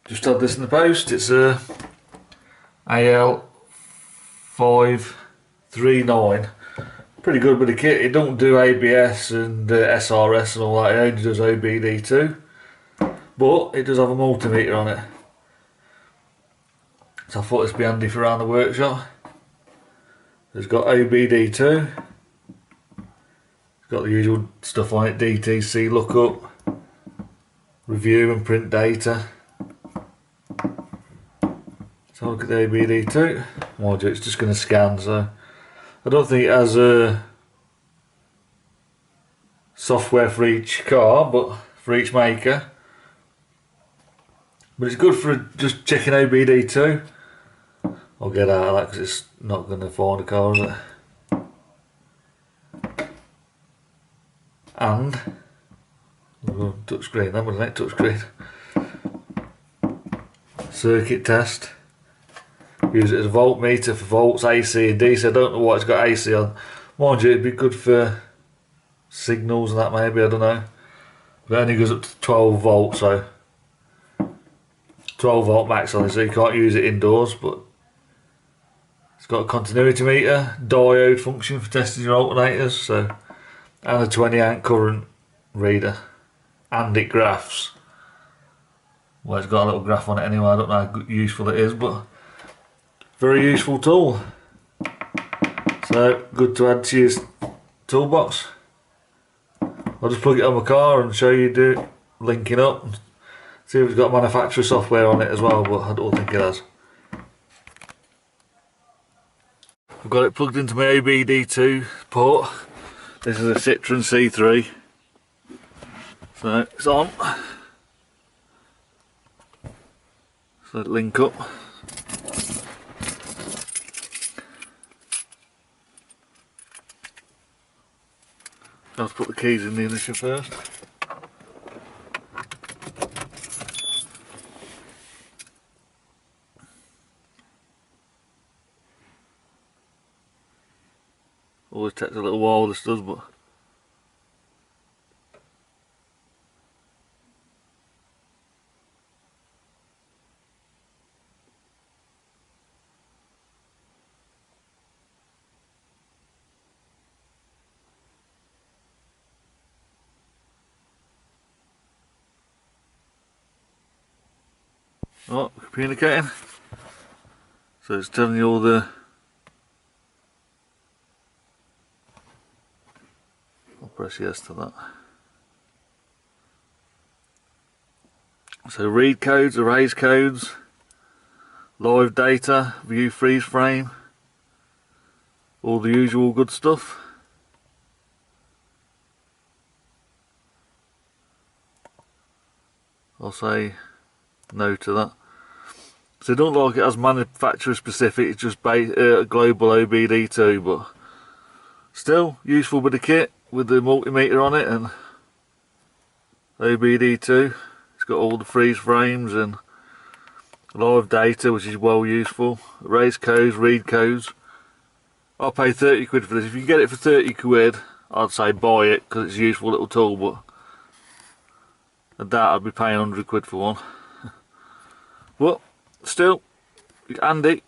Just had this in the post. It's a AL539. Pretty good bit of kit. It don't do ABS and SRS and all that. It only does OBD2, but it does have a multimeter on it. So I thought this would be handy for around the workshop. It's got OBD2. It's got the usual stuff on it: DTC lookup, review and print data. So look at the OBD2. Mind you, it's just going to scan, so I don't think it has a software for each car, but for each maker. But it's good for just checking OBD2. I'll get out of that because it's not going to find a car, is it? And touch screen, that wasn't it? Touch screen. Circuit test. Use it as a voltmeter for volts, AC and DC. I don't know why it's got AC on. Mind you, it'd be good for signals and that, maybe, I don't know. But it only goes up to 12 volts, so 12 volt max on it, so you can't use it indoors. But it's got a continuity meter, diode function for testing your alternators, so, and a 20 amp current reader, and it graphs. Well, it's got a little graph on it anyway. I don't know how useful it is, but very useful tool. So good to add to your toolbox. I'll just plug it on my car and show you linking up. See if it's got manufacturer software on it as well, but I don't think it has. I've got it plugged into my OBD2 port. This is a Citroen C3. So it's on. So link up. I'll put the keys in the ignition first. Always takes a little while, this does, but oh, communicating. So it's telling you all the, I'll press yes to that. So read codes, erase codes, live data, view freeze frame, all the usual good stuff. I'll say no to that. So I don't like it as manufacturer specific, it's just global OBD2, but still useful bit of kit with the multimeter on it and OBD2. It's got all the freeze frames and live data, which is well useful. Erase codes, read codes. I'll pay 30 quid for this. If you can get it for 30 quid, I'd say buy it because it's a useful little tool, but I doubt I'd be paying 100 quid for one. But still, handy.